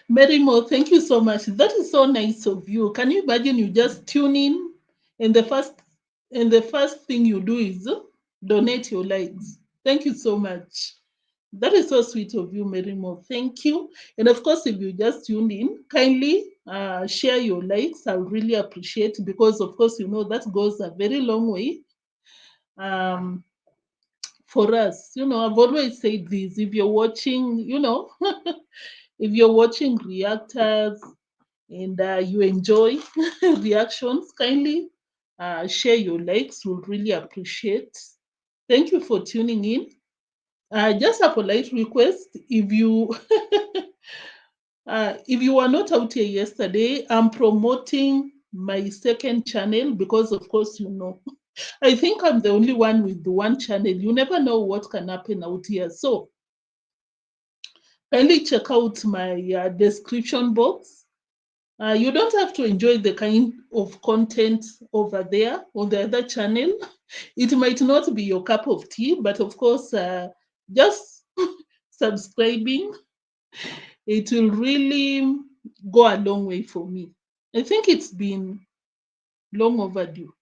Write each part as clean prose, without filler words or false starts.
Mary Mo, thank you so much. That is so nice of you. Can you imagine you just tune in and the first thing you do is donate your likes. Thank you so much. That is so sweet of you, Mary Mo. Thank you. And of course, if you just tuned in, kindly share your likes. I really appreciate because, of course, that goes a very long way. Um, for us, I've always said this: if you're watching, if you're watching reactors and you enjoy reactions, kindly share your likes. We'll really appreciate. Thank you for tuning in. Just a polite request: if you were not out here yesterday, I'm promoting my second channel because, of course, I think I'm the only one with the one channel. You never know what can happen out here. So kindly check out my description box. You don't have to enjoy the kind of content over there on the other channel. It might not be your cup of tea, but of course, just subscribing, it will really go a long way for me. I think it's been long overdue.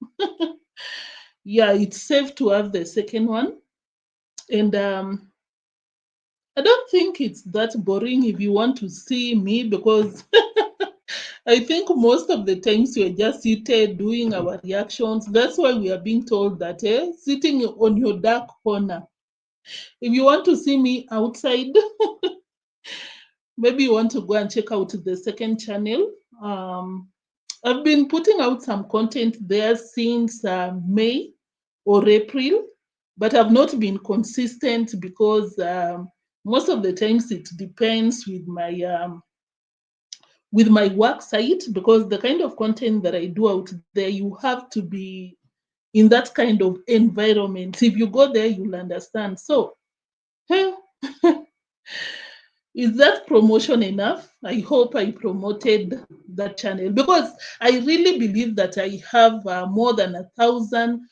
Yeah, it's safe to have the second one. And I don't think it's that boring if you want to see me because I think most of the times we're just seated doing our reactions. That's why we are being told that sitting on your dark corner. If you want to see me outside, maybe you want to go and check out the second channel. Um, I've been putting out some content there since May or April, but I've not been consistent because most of the times it depends with my work site, because the kind of content that I do out there, you have to be in that kind of environment. If you go there, you'll understand. So, eh, is that promotion enough? I hope I promoted that channel because I really believe that I have more than 1,000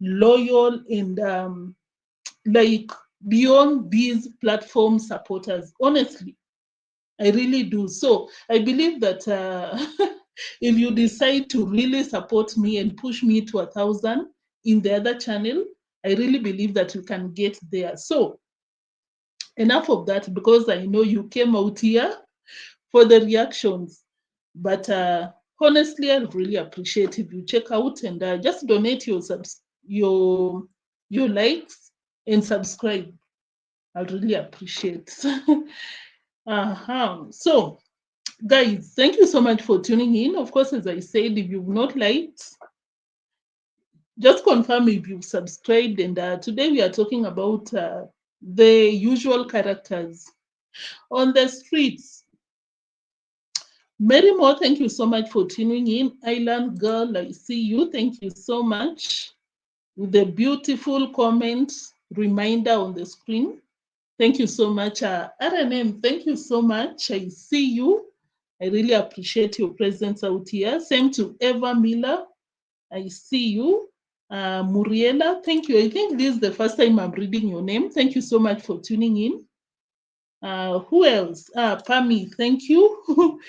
loyal and like beyond these platform supporters. Honestly, I really do. So I believe that if you decide to really support me and push me to 1,000 in the other channel, I really believe that you can get there. So enough of that, because I know you came out here for the reactions. But honestly, I really appreciate if you check out and just donate your likes and subscribe. I really appreciate. So, guys, thank you so much for tuning in. Of course, as I said, if you've not liked, just confirm if you've subscribed. And today we are talking about the usual characters on the streets. Mary Moore, thank you so much for tuning in. Island Girl, I see you. Thank you so much. With the beautiful comment reminder on the screen. Thank you so much. RNM, thank you so much. I see you. I really appreciate your presence out here. Same to Eva Miller. I see you. Muriela, thank you. I think this is the first time I'm reading your name. Thank you so much for tuning in. Who else? Pami, thank you.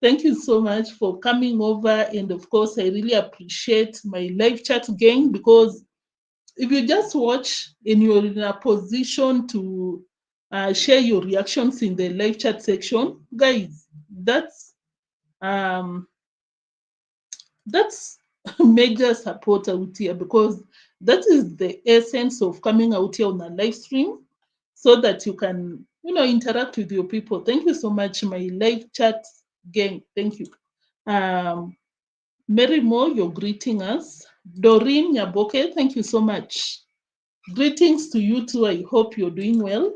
Thank you so much for coming over. And of course, I really appreciate my live chat gang, because if you just watch and you're in a position to share your reactions in the live chat section, guys, um, that's major support out here, because that is the essence of coming out here on a live stream, so that you can interact with your people. Thank you so much, my live chat gang. Thank you. um Mary Mo, you're greeting us. Doreen Nyaboke, thank you so much. Greetings to you too. I hope you're doing well.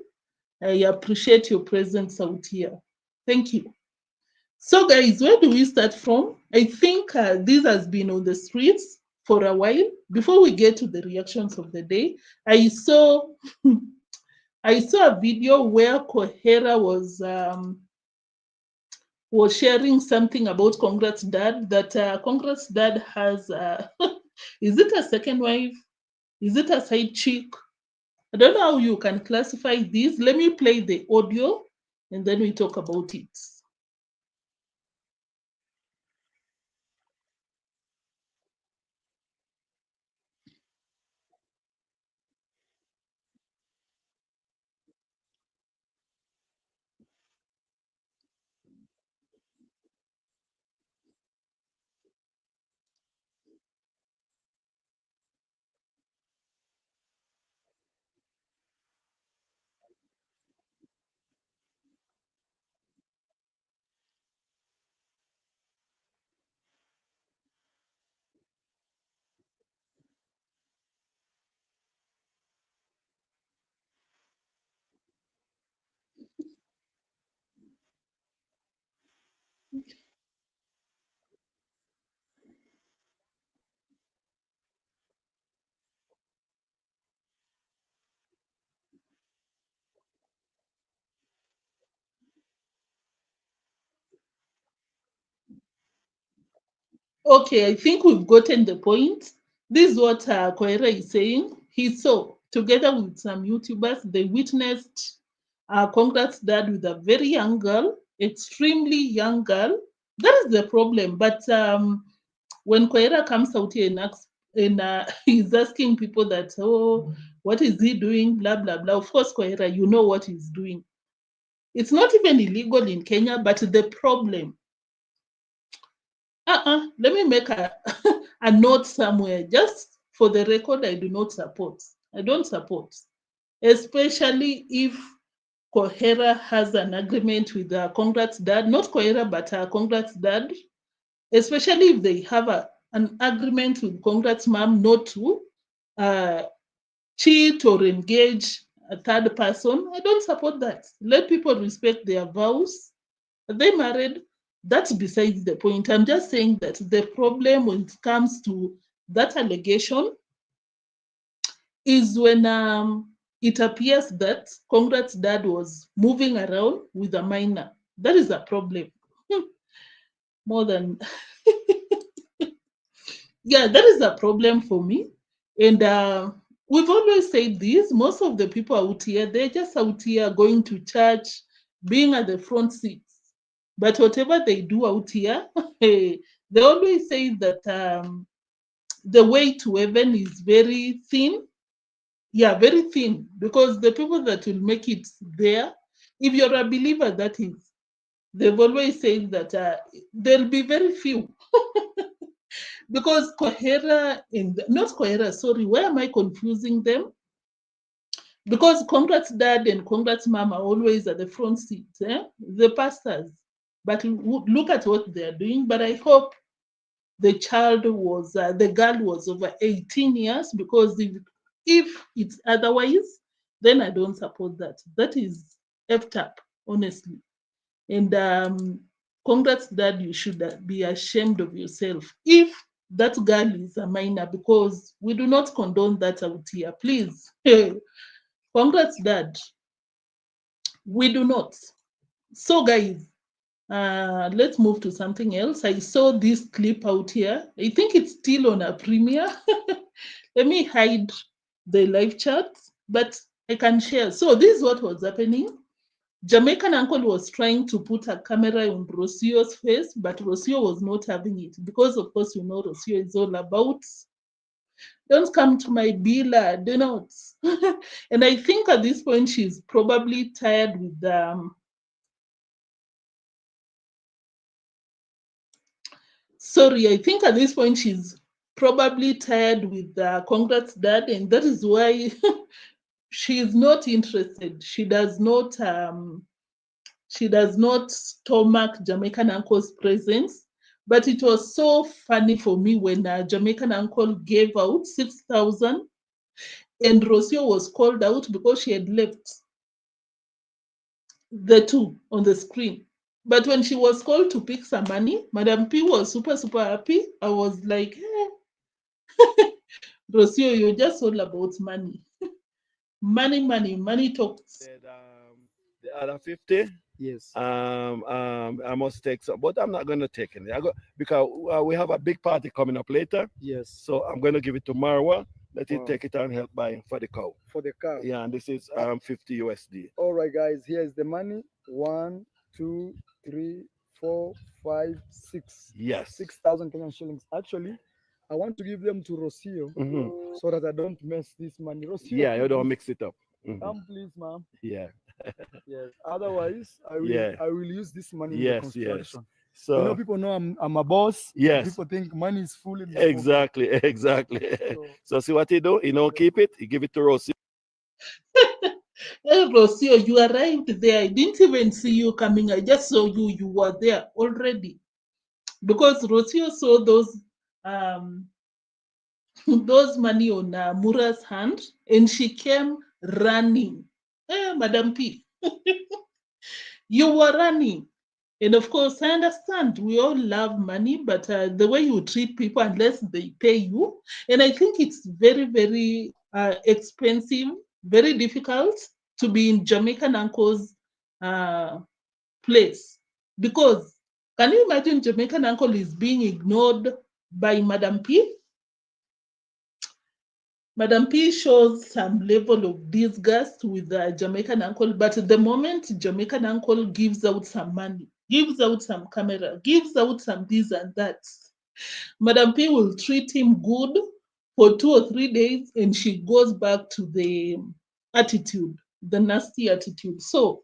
I appreciate your presence out here. Thank you. So, guys, where do we start from? I think this has been on the streets for a while. Before we get to the reactions of the day, I saw I saw a video where Kohera was sharing something about Congrats Dad. That Congrats Dad has is it a second wife? Is it a side chick? I don't know how you can classify this. Let me play the audio and then we talk about it. Okay, I think we've gotten the point. This is what Koera is saying. He saw, together with some YouTubers, they witnessed Congrats dad with a very young girl, extremely young girl. That is the problem. But when Koera comes out here and asks, and he's asking people that, oh, what is he doing? Blah, blah, blah. Of course, Koera, you know what he's doing. It's not even illegal in Kenya, but the problem, let me make a, a note somewhere. Just for the record, I do not support. I don't support. Especially if Kohera has an agreement with Congrats dad, not Kohera, but Congrats dad, especially if they have an agreement with Congrats mom not to uh, cheat or engage a third person. I don't support that. Let people respect their vows. Are they married? That's besides the point. I'm just saying that the problem when it comes to that allegation is when it appears that Congrats dad was moving around with a minor. That is a problem. More than, yeah, that is a problem for me. And we've always said this, most of the people out here, they're just out here going to church, being at the front seats. But whatever they do out here, they always say that the way to heaven is very thin. Yeah, very thin. Because the people that will make it there, if you're a believer, that is, they've always said that there'll be very few. Because Kohera, not Kohera, sorry, why am I confusing them? Because Congrats dad and Congrats mom are always at the front seat, the pastors. But look at what they're doing. But I hope the girl was over 18 years, because if it's otherwise, then I don't support that. That is effed up, honestly. And Congrats dad, you should be ashamed of yourself if that girl is a minor, because we do not condone that out here. Please. Congrats dad. We do not. So guys, let's move to something else. I saw this clip out here. I think it's still on a premiere. Let me hide the live chat, but I can share. So this is what was happening. Jamaican uncle was trying to put a camera on Rosio's face, but Rosio was not having it because, of course, you know, Rosio is all about, don't come to my villa, do not. And I think at this point, she's probably tired with sorry, I think at this point, she's probably tired with Congrats dad, and that is why she is not interested. She does not stomach Jamaican uncle's presence. But it was so funny for me when Jamaican uncle gave out 6,000 and Rosio was called out because she had left the two on the screen. But when she was called to pick some money, Madam P was super, super happy. I was like, Rosio, you're just all about money. Money talks. The other 50, Yes. I must take some, but I'm not going to take any. Because we have a big party coming up later. Yes. So I'm going to give it to Marwa. Let it Wow. take it and help buy for the cow. For the car. Yeah, and this is 50 USD. All right, guys. Here's the money. 1, 2, 3, 4, 5, 6. Yes. 6,000 Kenyan shillings. Actually, I want to give them to Rosio so that I don't mess this money. Rosio, Yeah, you don't please. mix it up. Come, please, ma'am. Yeah. Yes. Otherwise, Yeah. I will use this money in the Yes, yes. construction. So People know I'm a boss. yes, People think money is full in my pocket. exactly, exactly. So, So see what he do? You know, keep it. You give it to Rosie. Hey, Rosio, you arrived there. I didn't even see you coming. I just saw you. You were there already. Because Rosio saw um, those money on Mura's hand, and she came running. Madam P, you were running. And of course, I understand we all love money, but the way you treat people, unless they pay you, and I think it's very, very expensive, very difficult to be in Jamaican uncle's uh, place. Because can you imagine Jamaican uncle is being ignored by Madam P? Madam P shows some level of disgust with the Jamaican uncle, but the moment Jamaican uncle gives out some money, gives out some camera, gives out some this and that, Madam P will treat him good for 2 or 3 days and she goes back to the attitude, the nasty attitude. So,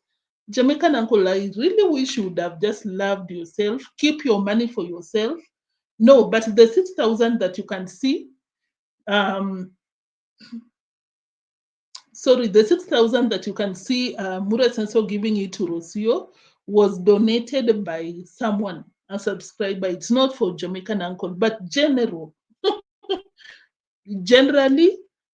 Jamaican uncle, I really wish you would have just loved yourself, keep your money for yourself. No, but the 6,000 that you can see, um, sorry, the 6,000 that you can see Mura Sensor giving it to Rosio was donated by someone, a subscriber. It's not for Jamaican uncle, but generally,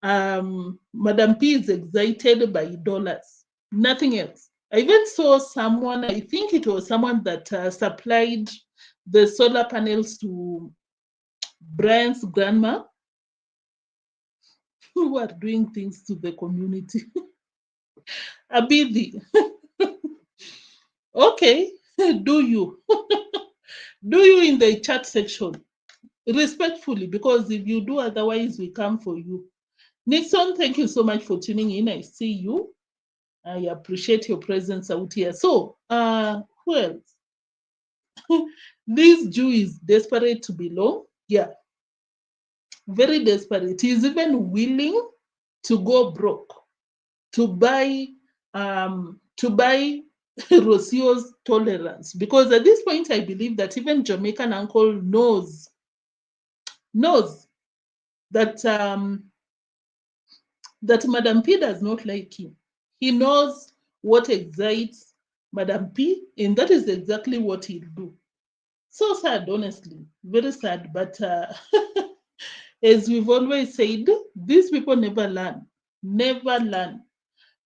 Madam P is excited by dollars, nothing else. I even saw someone, I think it was someone that supplied the solar panels to Brian's grandma, who are doing things to the community. Abidi, okay, do you? Do you in the chat section? Respectfully, because if you do otherwise, we come for you. Nixon, thank you so much for tuning in. I see you. I appreciate your presence out here. So, who else? This Jew is desperate to belong. Yeah, very desperate. He's even willing to go broke to buy Rosio's tolerance. Because at this point, I believe that even Jamaican uncle knows that that Madam P does not like him. He knows what excites Madam P, and that is exactly what he'll do. So sad, honestly, very sad. But as we've always said, these people never learn, never learn.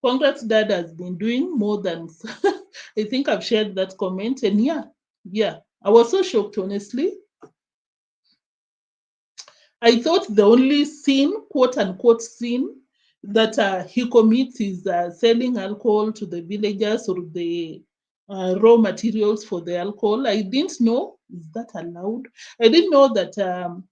Congrats, Dad has been doing more than. I think I've shared that comment, and yeah, I was so shocked, honestly. I thought the only sin, quote unquote sin, that he commits is selling alcohol to the villagers or the raw materials for the alcohol. I didn't know, is that allowed? I didn't know that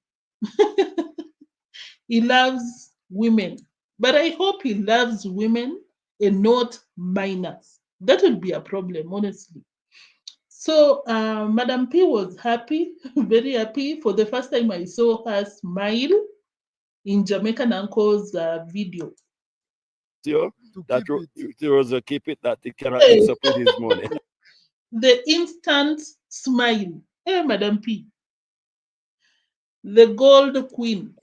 he loves women. But I hope he loves women and not minors. That would be a problem, honestly. So Madam P was happy, very happy. For the first time, I saw her smile in Jamaican Uncle's video. Rosio, to that keep it. Rosie keep it that he cannot Hey, mix up with his money. the instant smile. Hey, Madam P, the gold queen.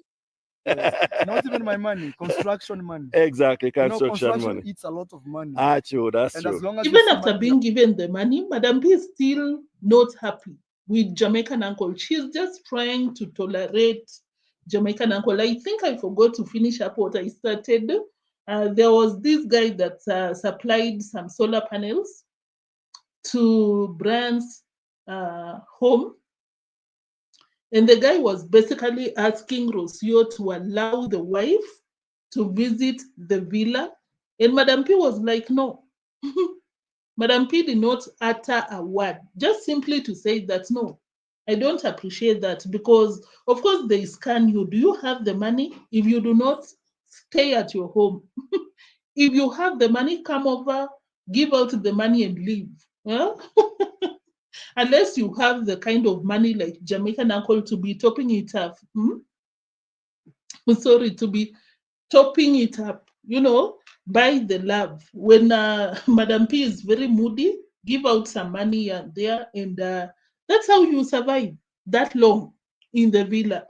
Yes. Not even my money, construction money. Exactly, construction Construction money. eats a lot of money. Ah, true, that's And as true. long as you Even see after money, being given the money, Madam P is still not happy with Jamaican Uncle. She's just trying to tolerate Jamaican Uncle. I think I forgot to finish up what I started. There was this guy that supplied some solar panels to Brian's home. And the guy was basically asking Rosio to allow the wife to visit the villa. And Madam P was like, no. Madam P did not utter a word, just simply to say that, no, I don't appreciate that because, of course, they scan you. Do you have the money? If you do not, stay at your home. If you have the money, come over, give out the money and leave. Well, unless you have the kind of money like Jamaican uncle to be topping it up. Sorry, to be topping it up, buy the love. When Madam P is very moody, give out some money and there, and that's how you survive that long in the villa.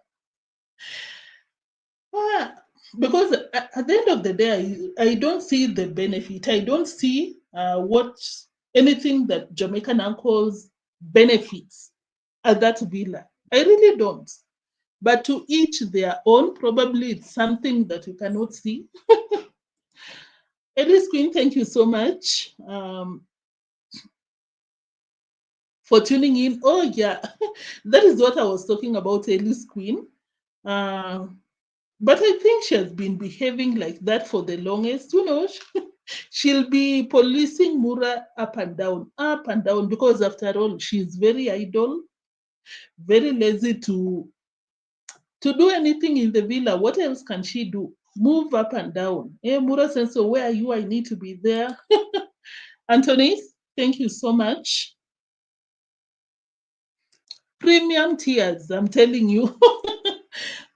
Ah, because at the end of the day, I don't see the benefit. I don't see what anything that Jamaican uncles benefits at that villa. I really don't. But to each their own, probably it's something that you cannot see. Ellis Queen, thank you so much for tuning in. Oh, yeah, that is what I was talking about, Ellis Queen. But I think she has been behaving like that for the longest. She'll be policing Mura up and down, because after all, she's very idle, very lazy to do anything in the villa. What else can she do? Move up and down. Hey, Mura says, so where are you? I need to be there. Anthony, thank you so much. Premium tears, I'm telling you.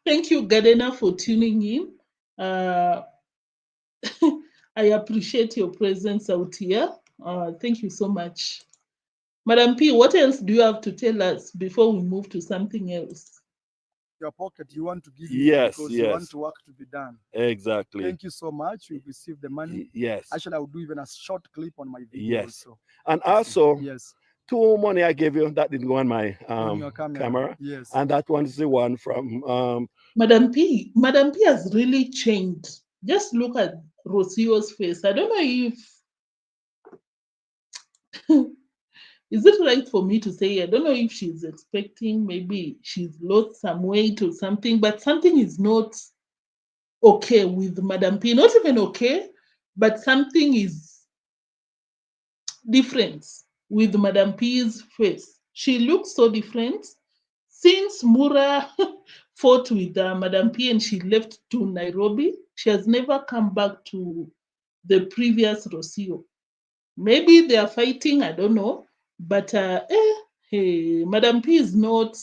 Thank you, Gardener, for tuning in. I appreciate your presence out here. Thank you so much. Madam P, what else do you have to tell us before we move to something else? Your pocket, you want to give Yes, because yes. you want to work to be done. Exactly. Thank you so much. You received the money. Yes. Actually, I will do even a short clip on my video. Yes. Also. And also, Yes. 2 money I gave you that didn't go on my On your camera. Yes. And that one is the one from Madam P. Madam P has really changed. Just look at Rosio's face. I don't know if is it right for me to say, I don't know if she's expecting, maybe she's lost some weight or something, but something is not okay with Madam P. Not even okay, but something is different with Madam P's face. She looks so different. Since Mura fought with Madam P and she left to Nairobi, she has never come back to the previous Rosio. Maybe they are fighting, I don't know. But hey, Madam P is not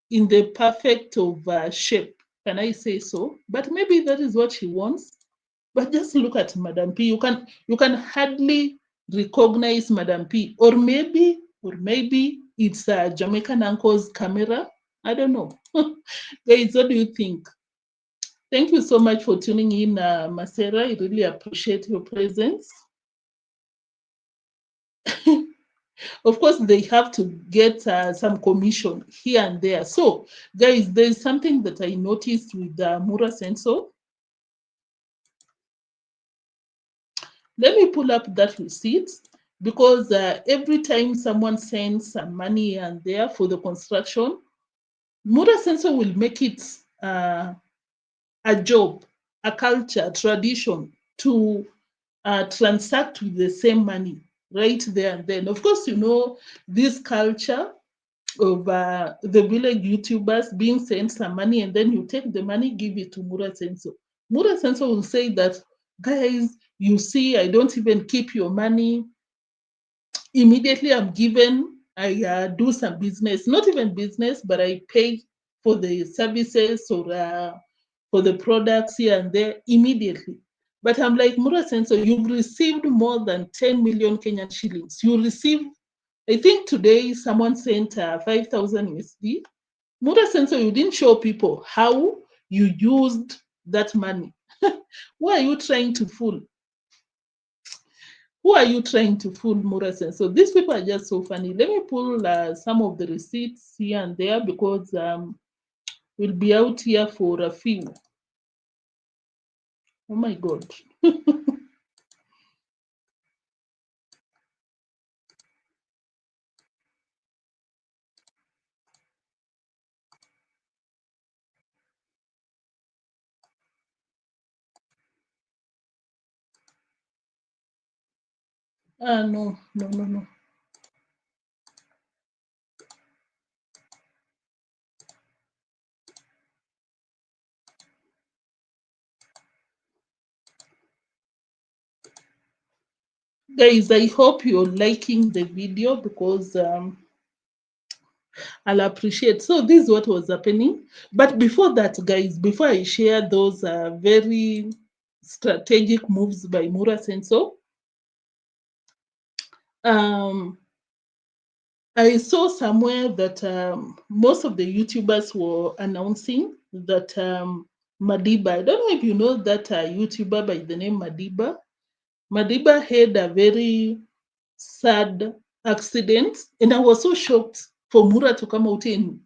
in the perfect of shape. Can I say so? But maybe that is what she wants. But just look at Madam P. You can hardly recognize Madam P. Or maybe it's Jamaican uncle's camera. I don't know. Guys, what do you think? Thank you so much for tuning in, Masera. I really appreciate your presence. Of course, they have to get some commission here and there. So, guys, there's something that I noticed with Mura Senso. Let me pull up that receipt, because every time someone sends some money and there for the construction, Mura Senso will make it a job, a culture, a tradition to transact with the same money right there and then. Of course, this culture of the village YouTubers being sent some money, and then you take the money, give it to Mura Senso. Mura Senso will say that, guys, you see, I don't even keep your money. Immediately I'm given, I do some business, not even business, but I pay for the services or for the products here and there immediately. But I'm like, Mura Senso, you've received more than 10 million Kenyan shillings. You receive, I think today someone sent 5,000 USD. Mura Senso, you didn't show people how you used that money. Who are you trying to fool? Who are you trying to fool, Mura Senso? So these people are just so funny. Let me pull some of the receipts here and there, because we'll be out here for a few. Oh my God. No. Guys, I hope you're liking the video because I'll appreciate. So this is what was happening. But before that, guys, before I share those very strategic moves by Mura Senso, I saw somewhere that most of the YouTubers were announcing that Madiba, I don't know if you know that YouTuber by the name Madiba. Madiba had a very sad accident, and I was so shocked for Mura to come out and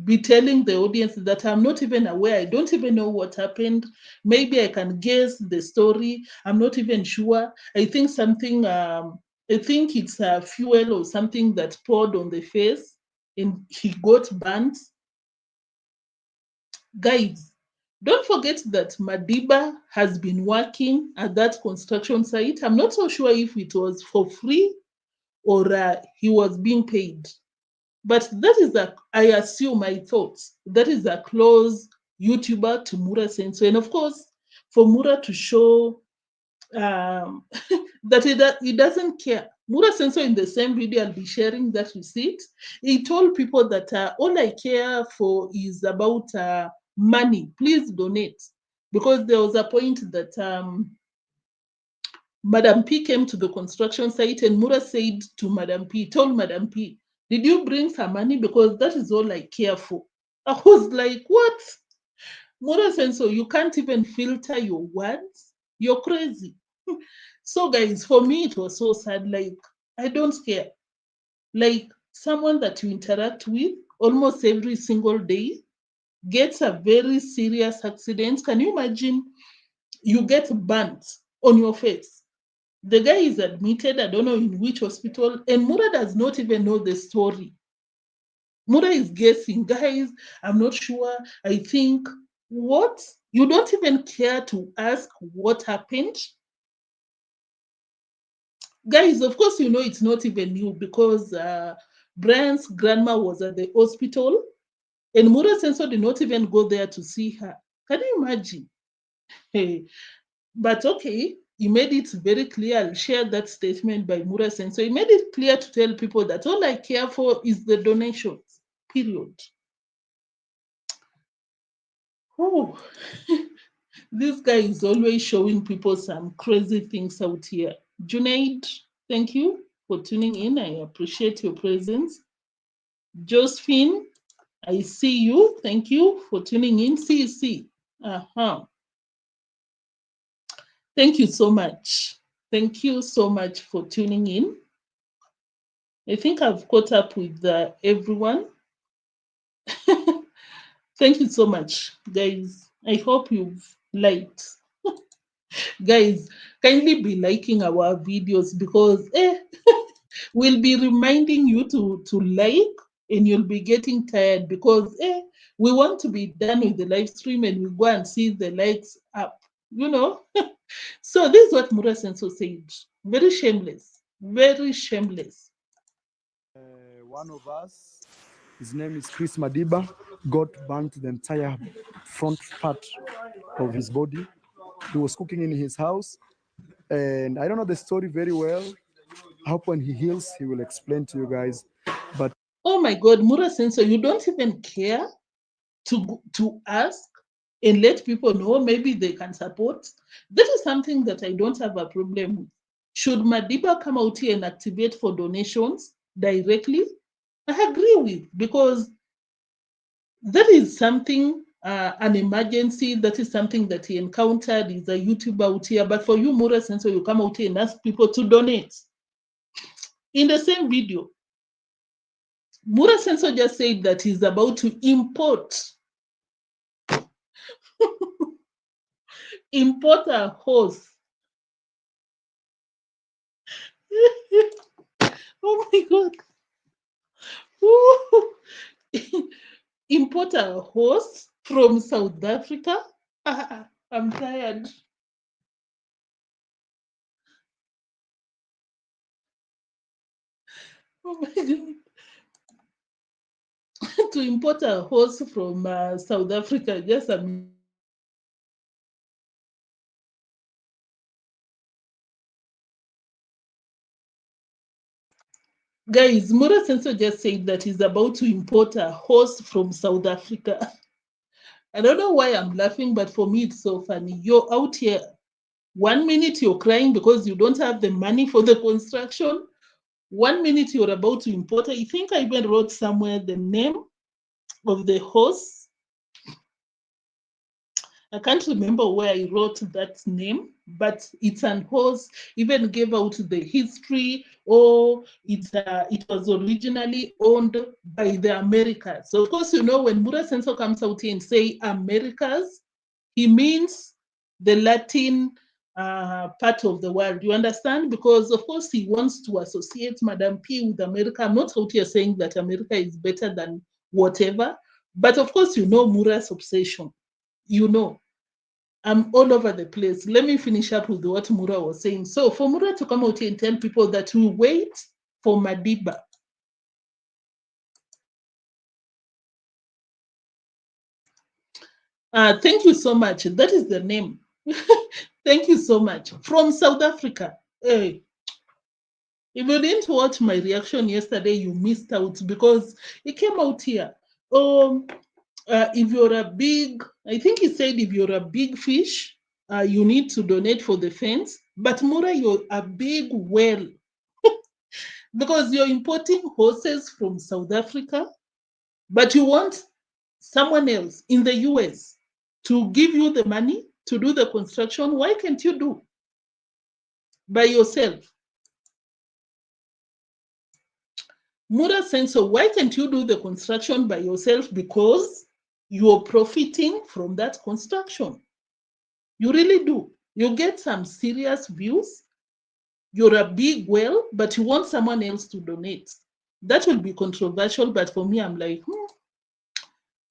be telling the audience that I'm not even aware. I don't even know what happened. Maybe I can guess the story. I'm not even sure. I think something, I think it's a fuel or something that poured on the face and he got burnt. Guys, don't forget that Madiba has been working at that construction site. I'm not so sure if it was for free or he was being paid. But that is I assume, I thought, that is a close YouTuber to Mura Senso. And of course, for Mura to show that he doesn't care. Mura Senso, in the same video, I'll be sharing that receipt. He told people that all I care for is about money. Please donate. Because there was a point that Madam P came to the construction site and Mura said to Madam P, told Madam P, did you bring some money? Because that is all I care for. I was like, what? Mura said, so you can't even filter your words? You're crazy. So guys, for me, it was so sad. Like, I don't care. Like, someone that you interact with almost every single day gets a very serious accident. Can you imagine? You get burnt on your face. The guy is admitted, I don't know in which hospital, and Mura does not even know the story. Mura is guessing, guys, I'm not sure. I think, what? You don't even care to ask what happened? Guys, of course, you know it's not even you because Brian's grandma was at the hospital and Mura Senso did not even go there to see her. Can you imagine? Hey, but okay, he made it very clear. I'll share that statement by Mura Sen. So he made it clear to tell people that all I care for is the donations, period. Oh, this guy is always showing people some crazy things out here. Junaid, thank you for tuning in. I appreciate your presence. Josephine, I see you. Thank you for tuning in. CC. Uh-huh. Thank you so much. Thank you so much for tuning in. I think I've caught up with everyone. Thank you so much, guys. I hope you've liked. Guys, kindly be liking our videos because we'll be reminding you to like and you'll be getting tired because we want to be done with the live stream and we go and see the likes up, you know. So this is what Mura Senso said. Very shameless. Very shameless. One of us, his name is Chris Madiba, got burnt the entire front part of his body. He was cooking in his house, and I don't know the story very well. I hope when he heals, he will explain to you guys. But oh my God, Mura Senso, you don't even care to ask and let people know maybe they can support. That is something that I don't have a problem with. Should Madiba come out here and activate for donations directly? I agree with, because that is something, an emergency. That is something that he encountered. He's a YouTuber out here. But for you, Mura Senso, you come out here and ask people to donate. In the same video, Mura Senso just said that he's about to import a horse. Oh my God. Import a horse from South Africa? I'm tired. Oh my God. To import a horse from South Africa, just a Guys, Mura Senso just said that he's about to import a horse from South Africa. I don't know why I'm laughing, but for me, it's so funny. You're out here, 1 minute you're crying because you don't have the money for the construction. 1 minute you're about to import it. I think I even wrote somewhere the name of the horse. I can't remember where I wrote that name, but it's an horse. Even gave out the history. Oh, it was originally owned by the Americas. So of course, you know, when Mura Senso comes out here and say Americas, he means the Latin part of the world. You understand? Because of course he wants to associate Madam P with America. I'm not out here saying that America is better than whatever, but of course you know Mura's obsession. You know, I'm all over the place. Let me finish up with what Mura was saying. So for Mura to come out here and tell people that we wait for Madiba. Thank you so much. That is the name. Thank you so much. From South Africa. Hey, if you didn't watch my reaction yesterday, you missed out because it came out here. If you're a big, I think he said if you're a big fish, you need to donate for the fence. But Mura, you're a big whale because you're importing horses from South Africa, but you want someone else in the US to give you the money to do the construction. Why can't you do by yourself? Mura Senso, why can't you do the construction by yourself? Because you're profiting from that construction. You really do. You get some serious views. You're a big whale, but you want someone else to donate. That will be controversial, but for me, I'm like,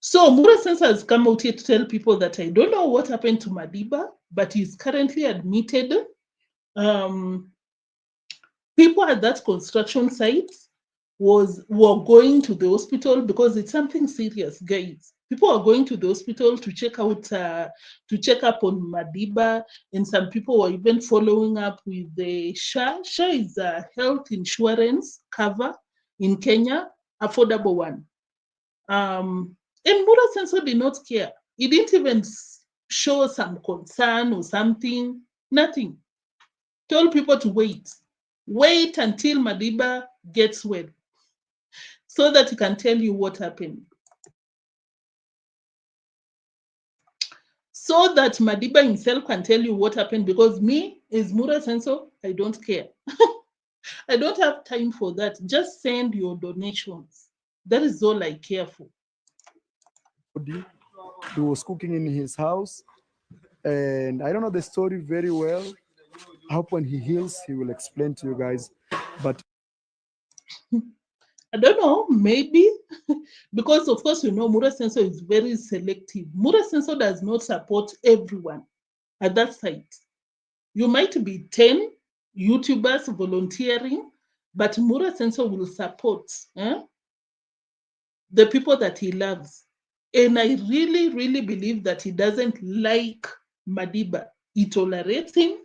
So Mura Senso has come out here to tell people that I don't know what happened to Madiba, but he's currently admitted. People at that construction site were going to the hospital because it's something serious, guys. People are going to the hospital to check out to check up on Madiba, and some people were even following up with the SHA. SHA is a health insurance cover in Kenya, affordable one. And Mura Senso did not care. He didn't even show some concern or something. Nothing. Told people to wait. Wait until Madiba gets well so that he can tell you what happened. So that Madiba himself can tell you what happened, because me, as Mura Senso, I don't care. I don't have time for that. Just send your donations. That is all I care for. He was cooking in his house, and I don't know the story very well. I hope when he heals, he will explain to you guys. But I don't know, maybe because of course, you know, Mura Senso is very selective. Mura Senso does not support everyone at that site. You might be 10 YouTubers volunteering, but Mura Senso will support the people that he loves. And I really, really believe that he doesn't like Madiba. He tolerates him,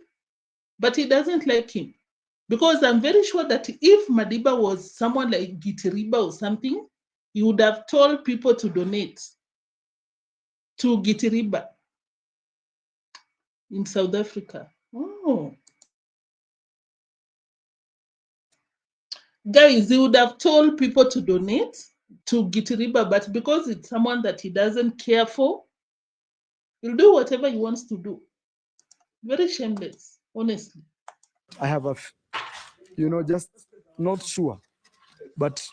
but he doesn't like him. Because I'm very sure that if Madiba was someone like Gitiriba or something, he would have told people to donate to Gitiriba in South Africa. Oh. Guys, he would have told people to donate to Gitiriba, but because it's someone that he doesn't care for, he'll do whatever he wants to do. Very shameless, honestly. I have just not sure. But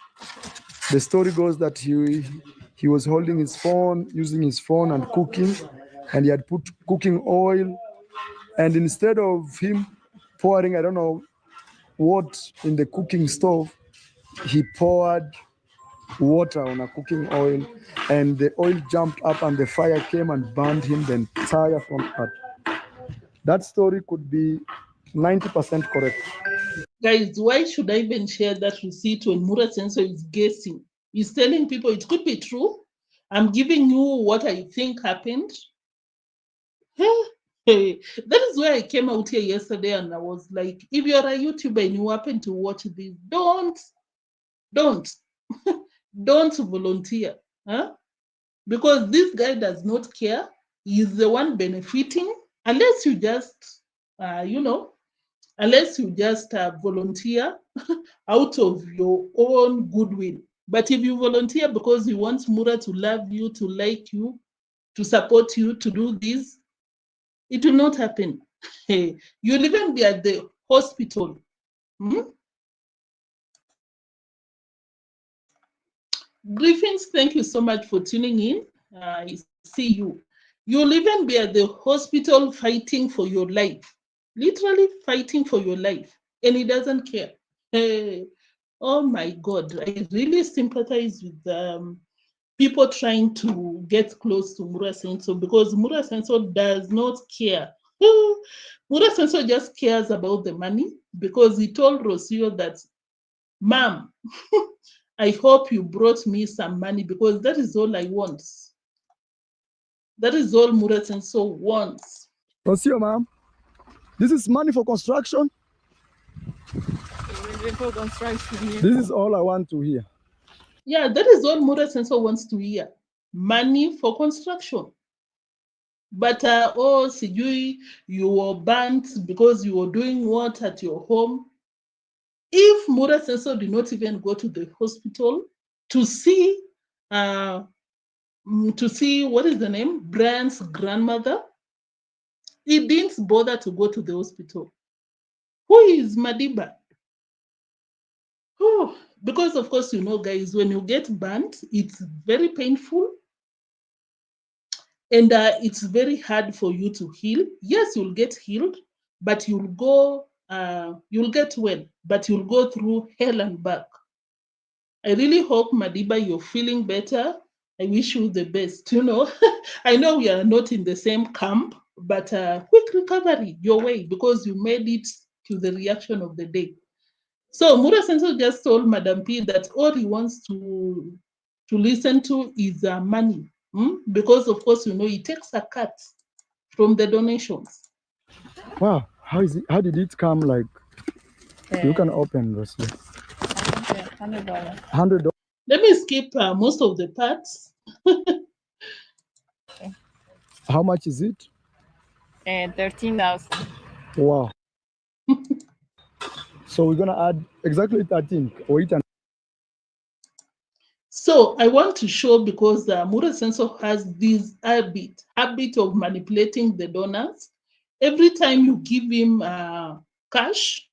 the story goes that he was holding his phone, using his phone and cooking, and he had put cooking oil. And instead of him pouring, I don't know what, in the cooking stove, he poured water on a cooking oil, and the oil jumped up and the fire came and burned him the entire front part. That story could be 90% correct. Guys, why should I even share that receipt when Mura Senso is guessing? He's telling people it could be true. I'm giving you what I think happened. Hey, that is why I came out here yesterday and I was like, if you're a YouTuber and you happen to watch this, don't Don't. Don't volunteer. Huh? Because this guy does not care. He's the one benefiting, unless you just, unless you just volunteer out of your own goodwill. But if you volunteer because you want Mura to love you, to like you, to support you, to do this, it will not happen. You'll even be at the hospital. Griffins, thank you so much for tuning in. I see you. You'll even be at the hospital fighting for your life, literally fighting for your life, and he doesn't care. Hey, oh my God, I really sympathize with people trying to get close to Mura Senso, because Mura Senso does not care. Mura Senso just cares about the money, because he told Rosio that, Mom, I hope you brought me some money, because that is all I want. That is all Mura Senso wants. Rosio, ma'am, this is money for construction. For construction, yeah. This is all I want to hear. Yeah, that is all Mura Senso wants to hear. Money for construction. But sijui, you were burnt because you were doing what at your home? If Mura Senso did not even go to the hospital to see what is the name, Brian's grandmother, he didn't bother to go to the hospital. Who is Madiba? Oh, because of course, guys, when you get burnt, it's very painful. And it's very hard for you to heal. Yes, you'll get healed, but you'll get well, but you'll go through hell and back. I really hope, Madiba, you're feeling better. I wish you the best. I know we are not in the same camp, but quick recovery your way, because you made it to the reaction of the day. So Mura Senso just told Madam P that all he wants to listen to is money. Because of course, he takes a cut from the donations. Wow, how did it come? Like, you can open, Rosio. $100. $100. Let me skip most of the parts. How much is it? 13,000. Wow. So we're gonna add exactly 13 or 8. So I want to show, because Mura Senso has this habit of manipulating the donors. Every time you give him cash,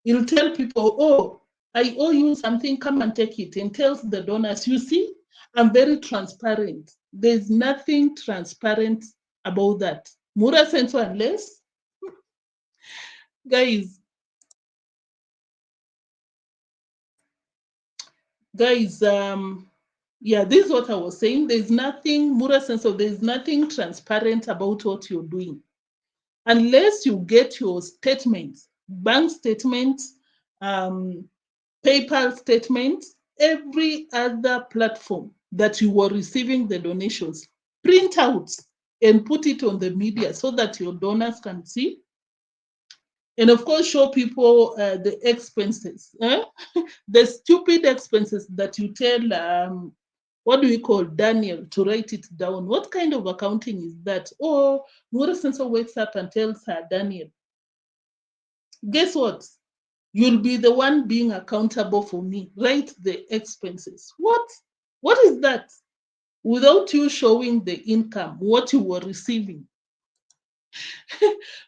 he'll tell people, oh, I owe you something, come and take it, and tells the donors, you see, I'm very transparent. There's nothing transparent about that. Mura Senso, unless, guys, yeah, this is what I was saying. There's nothing, Mura Senso, there's nothing transparent about what you're doing. Unless you get your statements, bank statements, PayPal statements, every other platform that you were receiving the donations, print out and put it on the media so that your donors can see. And of course, show people the expenses, the stupid expenses that you tell, what do we call Daniel to write it down? What kind of accounting is that? Oh, Mura Senso wakes up and tells her, Daniel, guess what? You'll be the one being accountable for me. Write the expenses. What? What is that? Without you showing the income, what you were receiving.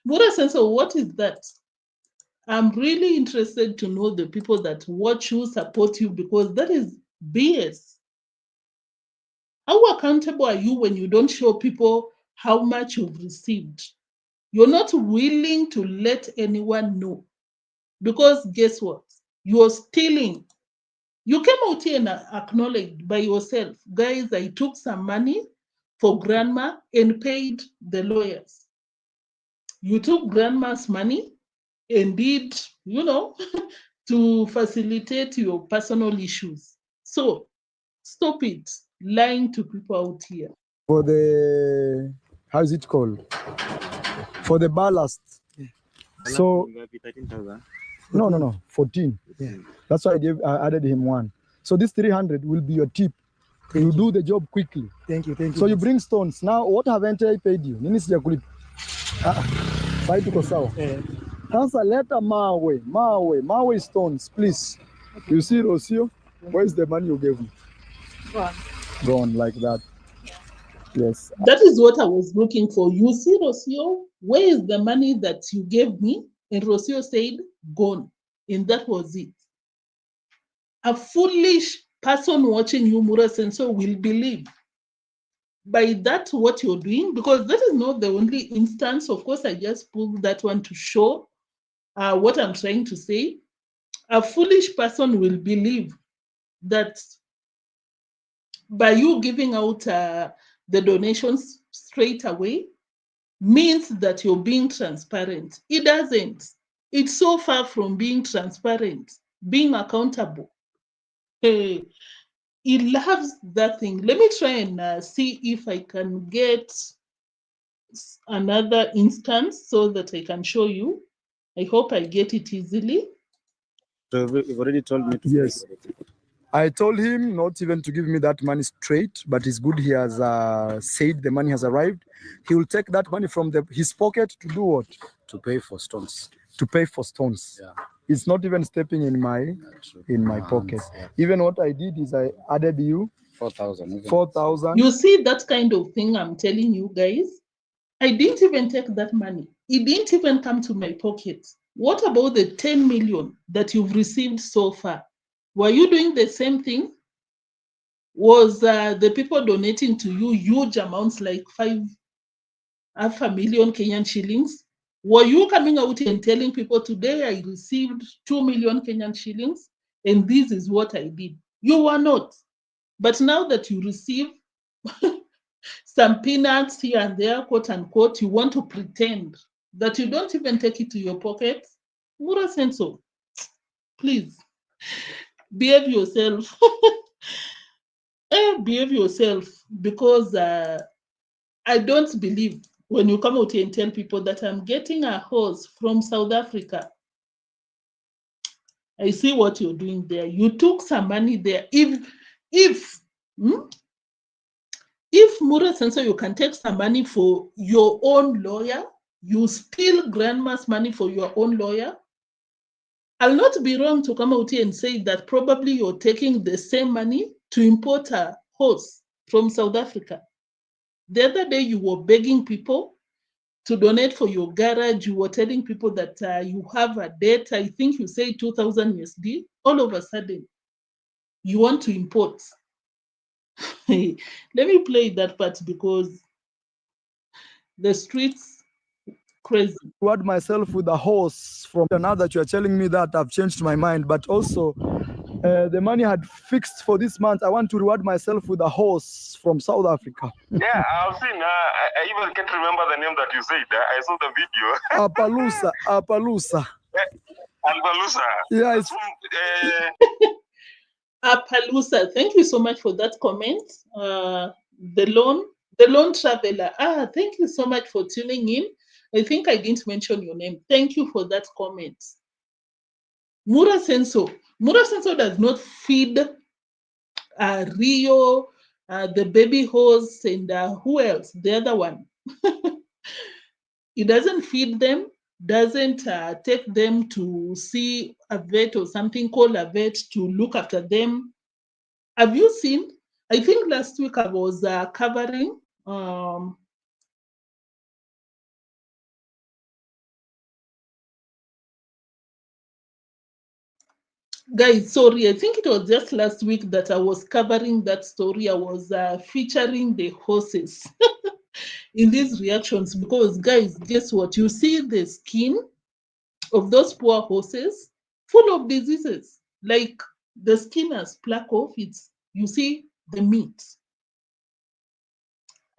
Mura Senso, what is that? I'm really interested to know the people that watch you, support you, because that is BS. How accountable are you when you don't show people how much you've received? You're not willing to let anyone know, because guess what? You're stealing. You came out here and acknowledged by yourself, guys, I took some money for grandma and paid the lawyers. You took grandma's money and did, to facilitate your personal issues. So stop it, lying to people out here. For the, how is it called? For the ballast. So no, 14. Yeah. That's why I added him one. So this 300 will be your tip. You do the job quickly. Thank you. So you bring stones. Now, what haven't I paid you? Nini sijakulipa? Sai tuko sawa. Sasa leta mawe stones, please. You see, Rosio, where's the money you gave me? Gone like that. Yes. That is what I was looking for. You see, Rosio, where is the money that you gave me? And Rosio said, gone. And that was it. A foolish person watching you, Mura Senso, will believe by that what you're doing, because that is not the only instance. Of course, I just pulled that one to show what I'm trying to say. A foolish person will believe that by you giving out the donations straight away means that you're being transparent. It doesn't. It's so far from being transparent, being accountable. He loves that thing. Let me try and see if I can get another instance so that I can show you. I hope I get it easily. So you've already told me to. Yes. I told him not even to give me that money straight, but it's good he has said the money has arrived. He will take that money from his pocket to do what? To pay for stones. To pay for stones. Yeah. It's not even stepping in my pocket. Yeah. Even what I did is I added you 4,000. 4,000. You see that kind of thing I'm telling you guys? I didn't even take that money. It didn't even come to my pocket. What about the 10 million that you've received so far? Were you doing the same thing? Was the people donating to you huge amounts like 500,000 Kenyan shillings? Were you coming out and telling people, today I received 2 million Kenyan shillings and this is what I did? You were not. But now that you receive some peanuts here and there, quote unquote, you want to pretend that you don't even take it to your pocket. Mura Senso, please behave yourself. Behave yourself, because I don't believe when you come out here and tell people that I'm getting a horse from South Africa. I see what you're doing there. You took some money there. If Mura Senso, you can take some money for your own lawyer, you steal grandma's money for your own lawyer, I'll not be wrong to come out here and say that probably you're taking the same money to import a horse from South Africa. The other day you were begging people to donate for your garage. You were telling people that you have a debt. I think you say 2,000 USD. All of a sudden, you want to import. Let me play that part because the streets crazy. Reward myself with a horse from now that you are telling me that I've changed my mind, but also the money had fixed for this month. I want to reward myself with a horse from South Africa. Yeah, I've seen. I even can't remember the name that you said. I saw the video. Appaloosa. Albalusa. Yeah, it's Appaloosa. Thank you so much for that comment. The lone traveler. Thank you so much for tuning in. I think I didn't mention your name. Thank you for that comment. Mura Senso. Mura Senso does not feed Rio, the baby horse, and who else? The other one. It doesn't feed them, doesn't take them to see a vet or something, call a vet to look after them. Have you seen? I think last week I was covering guys, sorry, I think it was just last week that I was covering that story. I was featuring the horses in these reactions because, guys, guess what? You see the skin of those poor horses full of diseases. Like the skin has plaque off. You see the meat.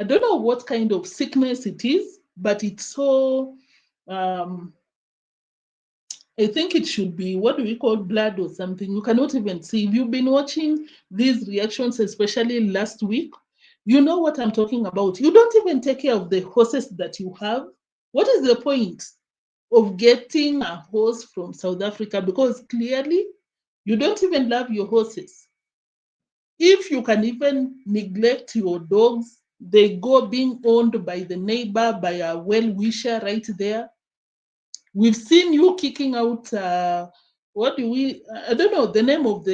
I don't know what kind of sickness it is, but it's so I think it should be, what do we call, blood or something. You cannot even see. If you've been watching these reactions, especially last week, you know what I'm talking about. You don't even take care of the horses that you have. What is the point of getting a horse from South Africa? Because clearly you don't even love your horses. If you can even neglect your dogs, they go being owned by the neighbor, by a well-wisher right there. We've seen you kicking out, I don't know the name of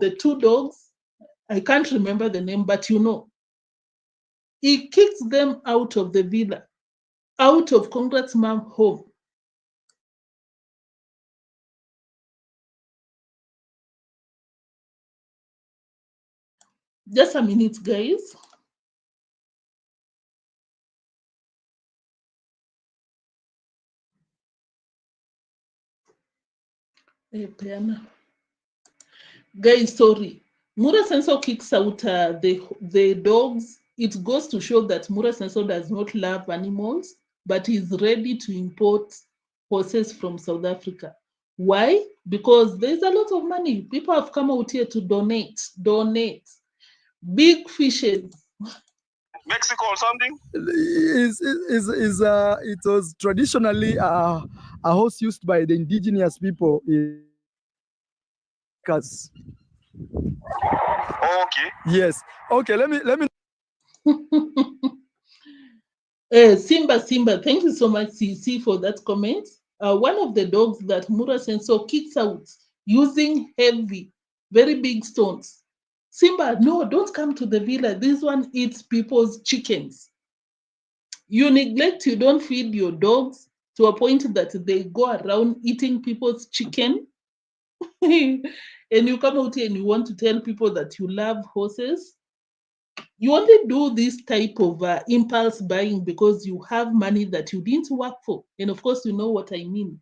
the two dogs. I can't remember the name, but you know. He kicks them out of the villa, out of Congrats mom home. Just a minute, guys. Guys, sorry. Mura Sensor kicks out the dogs. It goes to show that Mura Sensor does not love animals, but is ready to import horses from South Africa. Why? Because there's a lot of money. People have come out here to donate. Big fishes. Mexico or something? It was traditionally a horse used by the indigenous people in Cars. Okay. Yes. Okay, let me Simba, thank you so much, CC, for that comment. One of the dogs that Mura Sensor kicks out using heavy, very big stones. Simba, no, don't come to the villa. This one eats people's chickens. You neglect, you don't feed your dogs to a point that they go around eating people's chicken. And you come out here and you want to tell people that you love horses. You only do this type of impulse buying because you have money that you didn't work for. And of course, you know what I mean.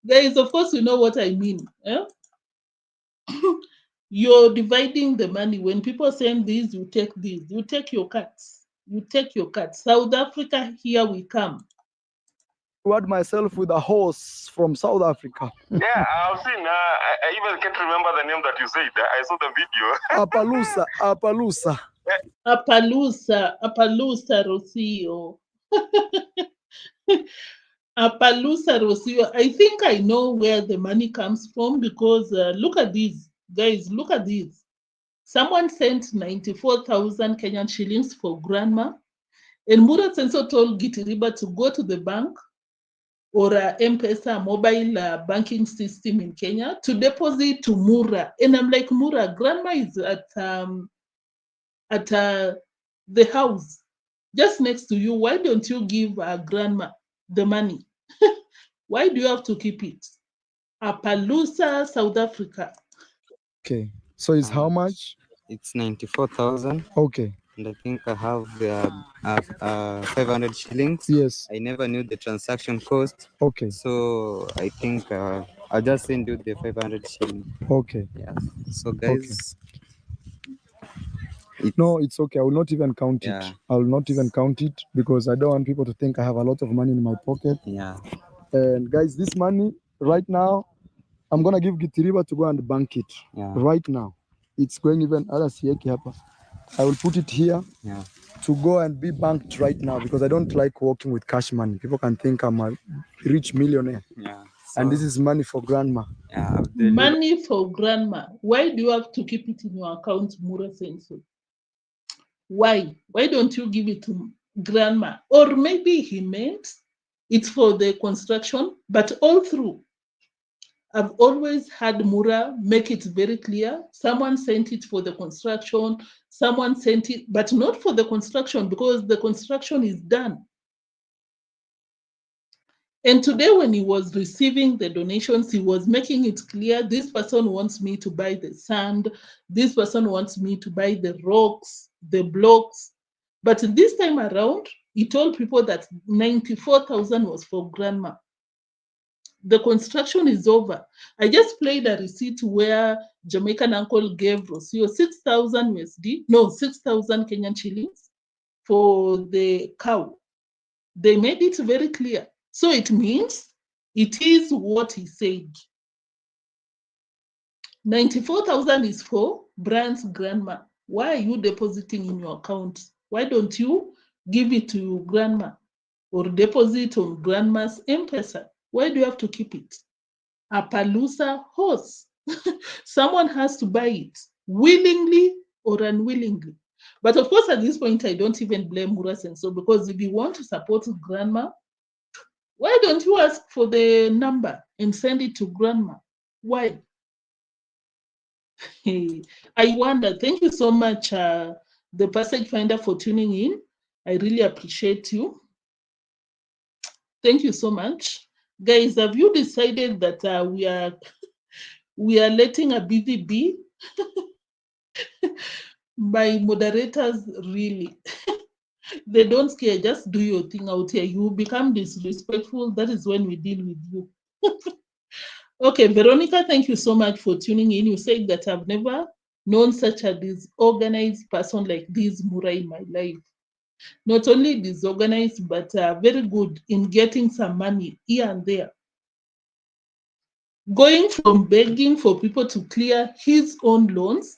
Guys, of course, you know what I mean. Eh? You're dividing the money. When people send this, you take this. You take your cuts. South Africa, here we come. reward myself with a horse from South Africa. Yeah, I've seen. I even can't remember the name that you said. I saw the video. Appaloosa, Rosio. Appaloosa, Rosio. I think I know where the money comes from because look at these. Guys, look at this. Someone sent 94,000 Kenyan shillings for grandma. And Mura Sensor told Gitiriba to go to the bank or M-Pesa mobile banking system in Kenya to deposit to Mura. And I'm like, Mura, grandma is at the house just next to you. Why don't you give grandma the money? Why do you have to keep it? Appaloosa, South Africa. Okay, so it's how much? It's 94,000. Okay. And I think I have 500 shillings. Yes. I never knew the transaction cost. Okay. So I think I'll just send you the 500 shillings. Okay. Yeah. So guys. Okay. No, it's okay. I will not even count it. I will not even count it because I don't want people to think I have a lot of money in my pocket. Yeah. And guys, this money right now, I'm gonna give Gitiriba to go and bank it. Yeah. Right now. It's going even I will put it here to go and be banked right now because I don't like working with cash money. People can think I'm a rich millionaire. Yeah. And this is money for grandma. Yeah. Money for grandma. Why do you have to keep it in your account, Mura Sensor? Why? Why don't you give it to grandma? Or maybe he meant it's for the construction, but all through, I've always had Mura make it very clear. Someone sent it for the construction, someone sent it, but not for the construction because the construction is done. And today when he was receiving the donations, he was making it clear, this person wants me to buy the sand, this person wants me to buy the rocks, the blocks. But this time around, he told people that 94,000 was for grandma. The construction is over. I just played a receipt where Jamaican uncle gave Rosio 6,000 USD, no, 6,000 Kenyan shillings for the cow. They made it very clear. So it means it is what he said. 94,000 is for Brian's grandma. Why are you depositing in your account? Why don't you give it to grandma or deposit on grandma's M-Pesa? Why do you have to keep it? Appaloosa horse. Someone has to buy it, willingly or unwillingly. But of course, at this point, I don't even blame Mura Senso, because if you want to support grandma, why don't you ask for the number and send it to grandma? Why? I wonder. Thank you so much, the Passage Finder, for tuning in. I really appreciate you. Thank you so much. Guys, have you decided that we are letting a BVB? My moderators, really, they don't care. Just do your thing out here. You become disrespectful. That is when we deal with you. Okay, Veronica, thank you so much for tuning in. You said that I've never known such a disorganized person like this Mura in my life. Not only disorganized, but very good in getting some money here and there. Going from begging for people to clear his own loans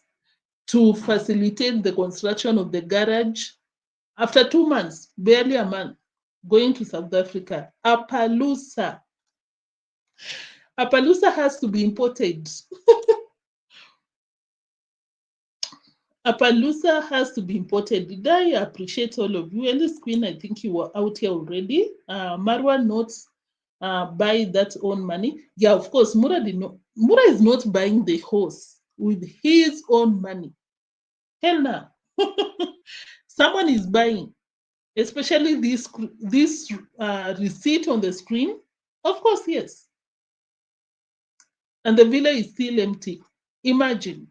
to facilitate the construction of the garage. After 2 months, barely a month, going to South Africa, Appaloosa. Appaloosa has to be imported. Appaloosa has to be imported. Did I appreciate all of you? Alice Queen, I think you were out here already. Marwa notes buy that own money. Yeah, of course, Mura is not buying the horse with his own money. Hell no. Someone is buying, especially this receipt on the screen. Of course, yes. And the villa is still empty. Imagine.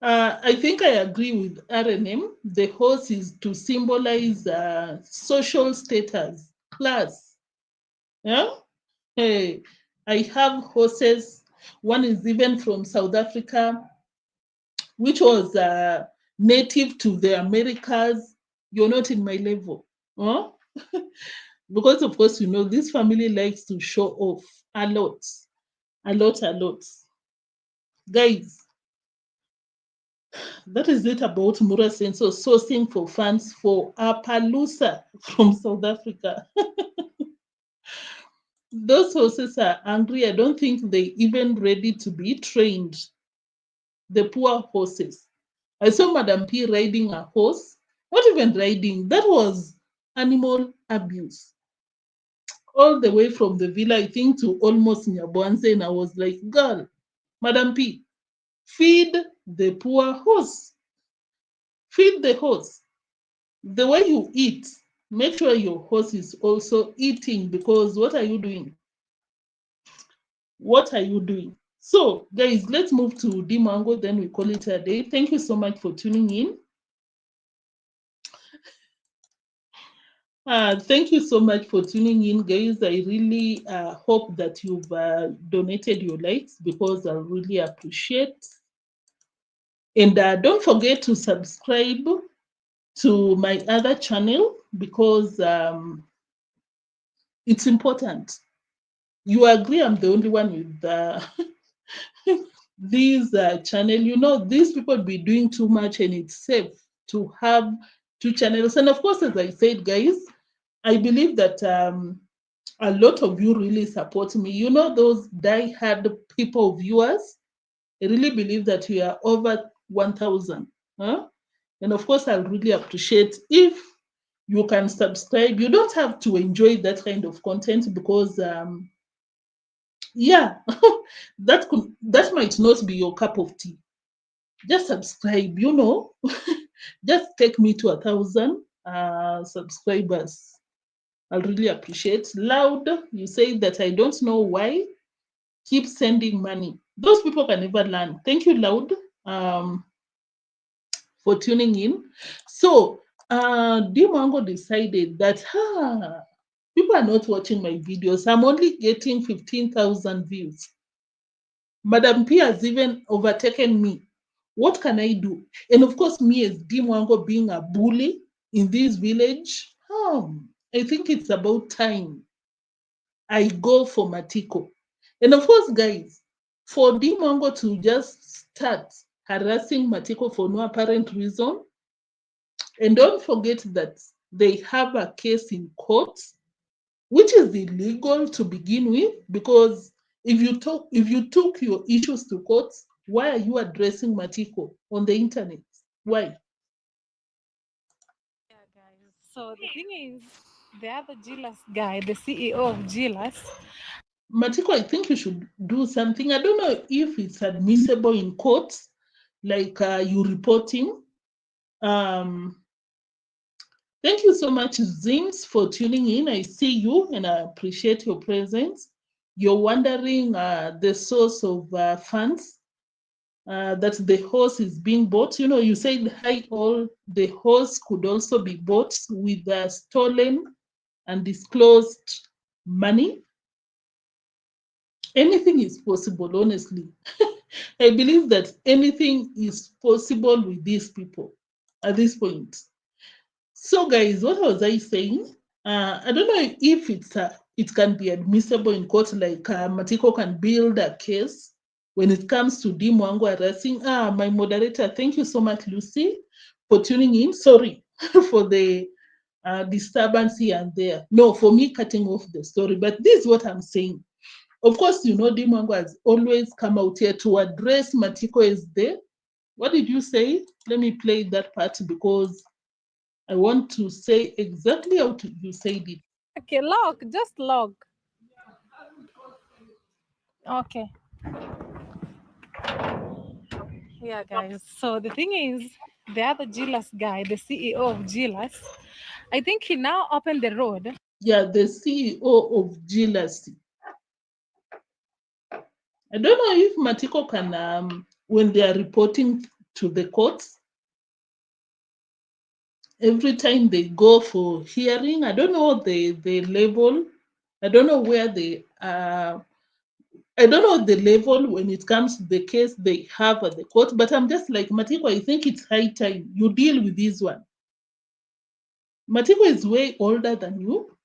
I think I agree with RNM. The horse is to symbolize social status, class. Yeah. Hey, I have horses. One is even from South Africa, which was native to the Americas. You're not in my level. Huh? Because, of course, you know, this family likes to show off a lot. A lot, a lot. Guys, that is it about Mura Senso sourcing for funds for Appaloosa from South Africa. Those horses are angry. I don't think they even ready to be trained. The poor horses. I saw Madam P riding a horse. Not even riding. That was animal abuse. All the way from the villa, I think, to almost Nyabwanze. And I was like, girl, Madam P, feed the poor horse. Feed the horse. The way you eat, make sure your horse is also eating, because what are you doing? What are you doing? So, guys, let's move to Dee Mwango, then we call it a day. Thank you so much for tuning in. Thank you so much for tuning in, guys. I really hope that you've donated your likes, because I really appreciate. And don't forget to subscribe to my other channel, because it's important. You agree I'm the only one with this channel? You know, these people be doing too much, and it's safe to have 2 channels. And of course, as I said, guys, I believe that a lot of you really support me. You know, those die-hard people viewers, I really believe that we are over 1,000. Huh? And of course, I really appreciate if you can subscribe. You don't have to enjoy that kind of content, because yeah, that might not be your cup of tea. Just subscribe, you know. Just take me to 1,000 subscribers. I'll really appreciate. Loud, you say that I don't know why. Keep sending money. Those people can never learn. Thank you, Loud, for tuning in. So, Dee Mwango decided that people are not watching my videos. I'm only getting 15,000 views. Madam P has even overtaken me. What can I do? And of course, me as Dee Mwango being a bully in this village, I think it's about time I go for Matiko. And of course, guys, for Dee Mwango to just start harassing Matiko for no apparent reason, and don't forget that they have a case in court, which is illegal to begin with, because If you took your issues to courts, why are you addressing Matiko on the internet? Why? Yeah, guys. So the thing is, the other Gilas guy, the CEO of Gilas. Matiko, I think you should do something. I don't know if it's admissible in courts, like you reporting. Thank you so much, Zims, for tuning in. I see you and I appreciate your presence. You're wondering the source of funds that the horse is being bought. You know, you said hi all, the horse could also be bought with stolen and disclosed money. Anything is possible, honestly. I believe that anything is possible with these people at this point. So, guys, what was I saying? I don't know if it can be admissible in court, like Matiko can build a case when it comes to Dee Mwango arresting. My moderator, thank you so much, Lucy, for tuning in. Sorry for the disturbance here and there. No, for me cutting off the story, but this is what I'm saying. Of course, you know, Dee Mwango has always come out here to address Matiko as the, what did you say? Let me play that part because I want to say exactly how you said it. Okay, log, just log. Okay. Yeah, guys. So the thing is, the other Gilas guy, the CEO of Gilas, I think he now opened the road. Yeah, the CEO of Gilas. I don't know if Matiko can, when they are reporting to the courts, every time they go for hearing, I don't know the level, I don't know where they I don't know the level when it comes to the case they have at the court, but I'm just like, Matiko, I think it's high time you deal with this one. Matiko is way older than you,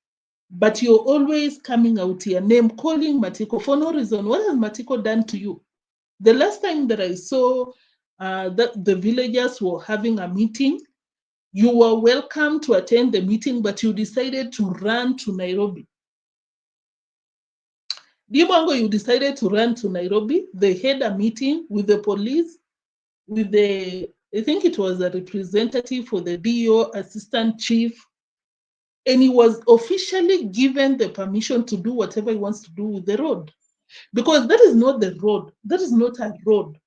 but you're always coming out here, name calling Matiko for no reason. What has Matiko done to you? The last time that I saw that the villagers were having a meeting, you were welcome to attend the meeting, but you decided to run to Nairobi. Dee Mwango, you decided to run to Nairobi. They had a meeting with the police, with the, I think it was a representative for the DO, assistant chief, and he was officially given the permission to do whatever he wants to do with the road. Because that is not the road. That is not a road.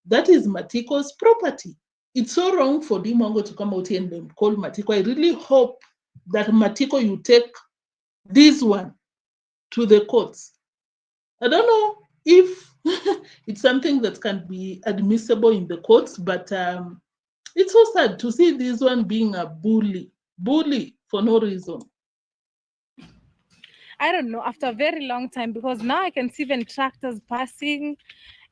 That is Matiko's property. It's so wrong for Dee Mwango to come out here and call Matiko. I really hope that Matiko, you take this one to the courts. I don't know if it's something that can be admissible in the courts, but it's so sad to see this one being a bully for no reason. I don't know, after a very long time, because now I can see even tractors passing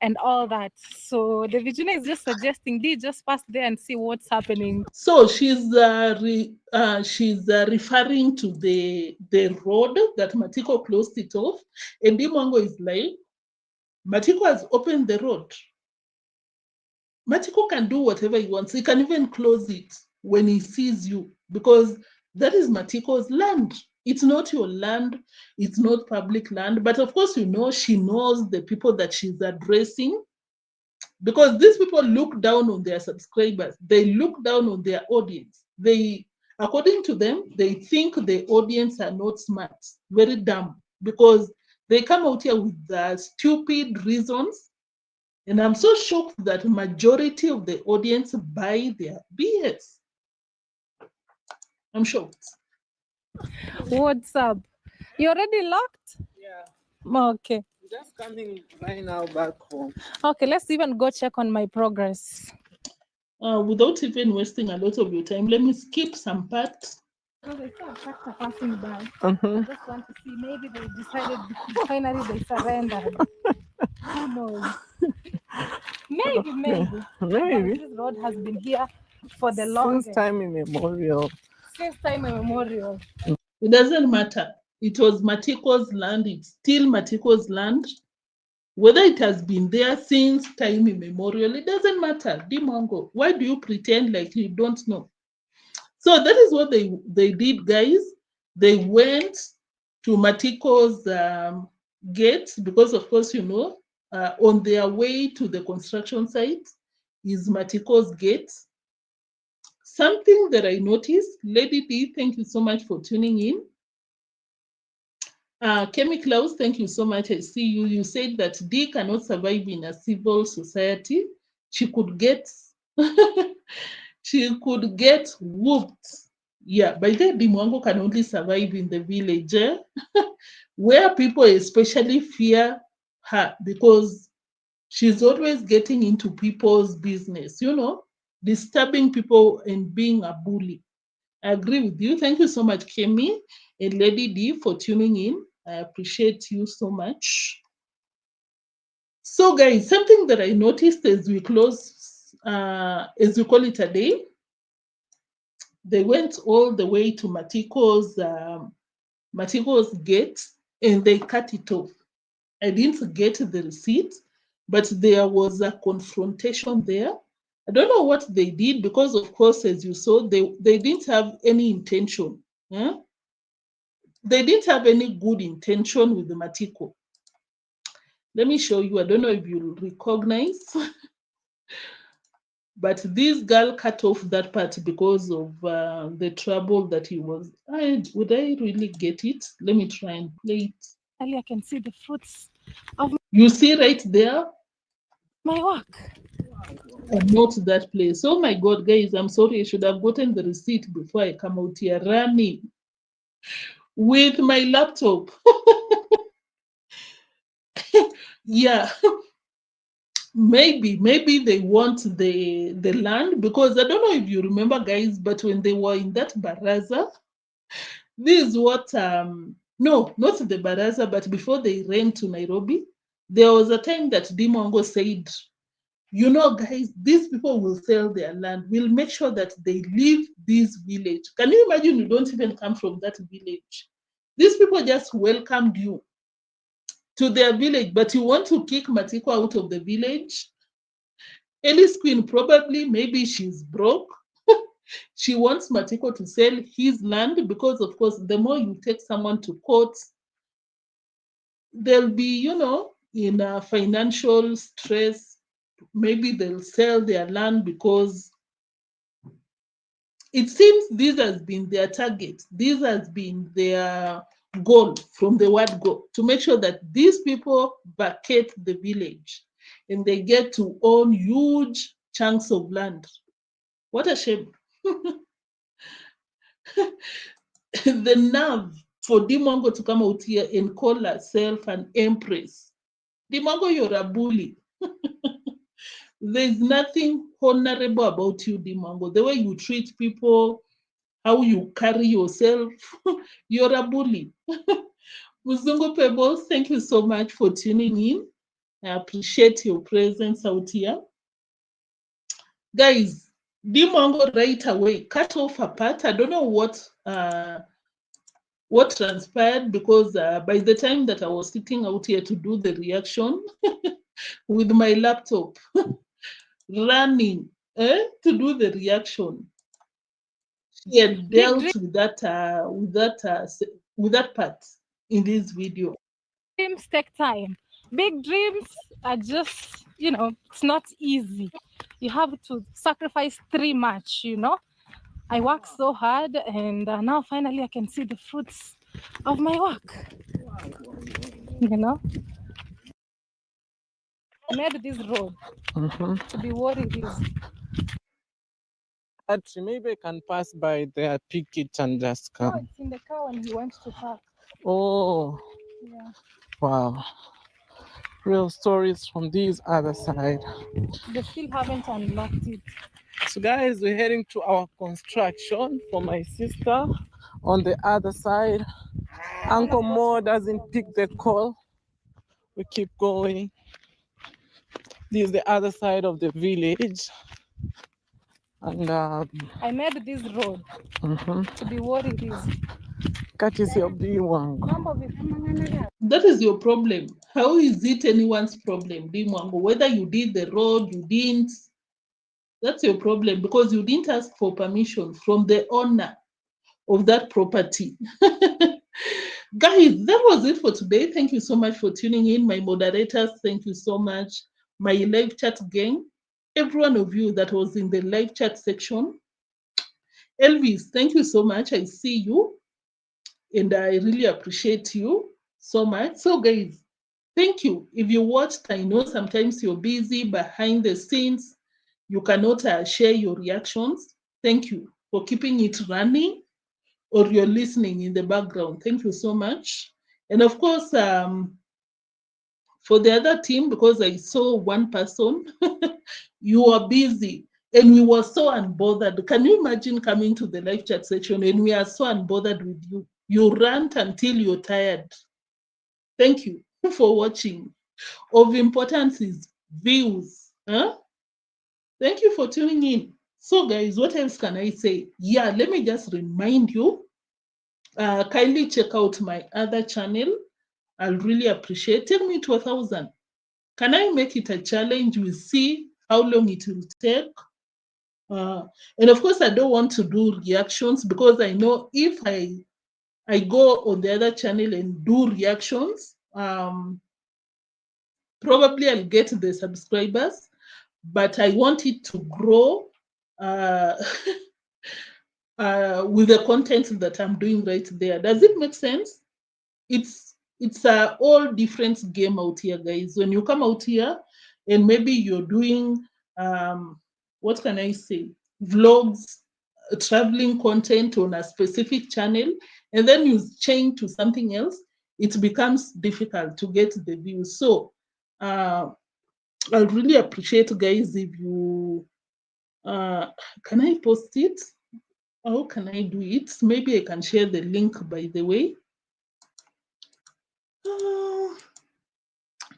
and all that. So the davyjnr is just suggesting they just pass there and see what's happening. So she's referring to the road that Matiko closed it off, and Dee Mwango is like, Matiko has opened the road. Matiko can do whatever he wants. He can even close it when he sees you, because that is Matiko's land. It's not your land. It's not public land. But of course, you know, she knows the people that she's addressing, because these people look down on their subscribers. They look down on their audience. They, according to them, they think the audience are not smart, very dumb, because they come out here with stupid reasons. And I'm so shocked that majority of the audience buy their BS. I'm shocked. What's up? You already locked? Yeah. Okay. Just coming right now back home. Okay, let's even go check on my progress. Without even wasting a lot of your time, let me skip some parts. Because I saw a tractor passing by. Uh-huh. I just want to see, maybe they decided, finally they surrendered. Who knows? Maybe. Maybe. This road has been here for the longest. Since time immemorial. It doesn't matter. It was Matiko's land. It's still Matiko's land. Whether it has been there since time immemorial, it doesn't matter. Dee Mwango, why do you pretend like you don't know? So that is what they did, guys. They went to Matiko's gate, because of course, on their way to the construction site is Matiko's gate. Something that I noticed, Lady D, thank you so much for tuning in. Kemi Klaus, thank you so much. I see you. You said that D cannot survive in a civil society. She could get she could get whooped. Yeah, by then Dee Mwango can only survive in the village, where people especially fear her because she's always getting into people's business, disturbing people and being a bully. I agree with you. Thank you so much, Kemi and Lady D, for tuning in. I appreciate you so much. So, guys, something that I noticed as we close, as we call it a day, they went all the way to Matiko's gate and they cut it off. I didn't get the receipt, but there was a confrontation there. I don't know what they did because, of course, as you saw, they didn't have any intention. They didn't have any good intention with the Matiko. Let me show you. I don't know if you recognize, but this girl cut off that part because of the trouble that he was. Would I really get it? Let me try and play it. I can see the fruits of You see right there? my work. Not that place. Oh my God, guys, I'm sorry. I should have gotten the receipt before I come out here running with my laptop. Yeah. Maybe they want the land, because I don't know if you remember, guys, but when they were in that baraza, this is what no, not the baraza, but before they ran to Nairobi, there was a time that Dee Mwango said, guys, these people will sell their land. We'll make sure that they leave this village. Can you imagine? You don't even come from that village. These people just welcomed you to their village, but you want to kick Matiko out of the village? Ellis Queen, probably, maybe she's broke. She wants Matiko to sell his land because, of course, the more you take someone to court, they'll be, in a financial stress. Maybe they'll sell their land because it seems this has been their target. This has been their goal from the word go, to make sure that these people vacate the village and they get to own huge chunks of land. What a shame. The nerve for Dee Mwango to come out here and call herself an empress. Dee Mwango, you're a bully. There's nothing honorable about you, Dee Mwango. The way you treat people, how you carry yourself, you're a bully. Muzungu Pebbles, thank you so much for tuning in. I appreciate your presence out here. Guys, Dee Mwango right away cut off her part. I don't know what transpired, because by the time that I was sitting out here to do the reaction with my laptop running to do the reaction, she had dealt with that part in this video. Dreams take time. Big dreams are just, it's not easy. You have to sacrifice too much, I work so hard, and now finally I can see the fruits of my work. I made this road to be what it is. Actually, maybe I can pass by there, pick it, and just come. No, it's in the car when he went to park. Oh, yeah. Wow. Real stories from this other side. They still haven't unlocked it. So guys, we're heading to our construction for my sister on the other side. Uncle Mo doesn't pick the call. We keep going. This is the other side of the village. And I made this road to be what it is. Courtesy of Dee Mwango. That is your problem. How is it anyone's problem, Dee Mwango? Whether you did the road, you didn't, that's your problem, because you didn't ask for permission from the owner of that property. Guys, that was it for today. Thank you so much for tuning in. My moderators, thank you so much. My live chat gang, every one of you that was in the live chat section. Elvis, thank you so much. I see you and I really appreciate you so much. So guys, thank you. If you watched, I know sometimes you're busy behind the scenes. You cannot share your reactions. Thank you for keeping it running, or you're listening in the background. Thank you so much. And of course, for the other team, because I saw one person, you are busy and we were so unbothered. Can you imagine coming to the live chat section and we are so unbothered with you? You rant until you're tired. Thank you for watching. Of importance is views. Huh? Thank you for tuning in. So guys, what else can I say? Yeah, let me just remind you, kindly check out my other channel. I'll really appreciate. Take me to 1,000. Can I make it a challenge? We'll see how long it will take. And of course, I don't want to do reactions because I know if I go on the other channel and do reactions, probably I'll get the subscribers, but I want it to grow with the content that I'm doing right there. Does it make sense? It's a all different game out here, guys. When you come out here and maybe you're doing what can I say, vlogs, traveling content on a specific channel, and then you change to something else, it becomes difficult to get the views. So I'll really appreciate, guys, if you can I post it? How can I do it? Maybe I can share the link, by the way.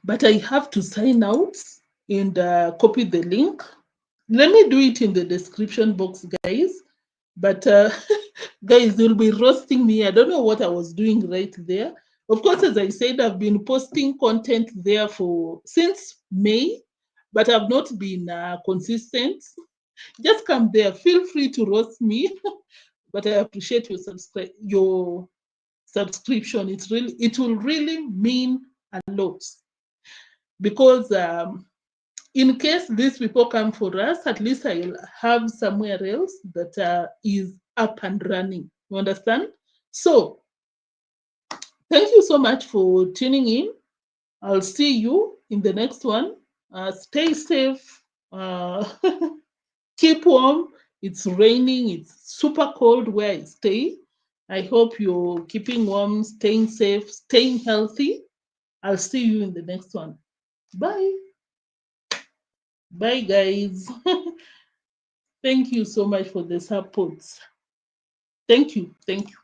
But I have to sign out and copy the link. Let me do it in the description box, guys. But guys, you'll be roasting me. I don't know what I was doing right there. Of course, as I said, I've been posting content there since May, but I've not been consistent. Just come there. Feel free to roast me. But I appreciate your subscription. It will really mean a lot, because in case these people come for us, at least I'll have somewhere else that is up and running. You understand? So thank you so much for tuning in. I'll see you in the next one. Stay safe. Keep warm. It's raining. It's super cold where I stay. I hope you're keeping warm, staying safe, staying healthy. I'll see you in the next one. Bye. Bye, guys. Thank you so much for the support. Thank you. Thank you.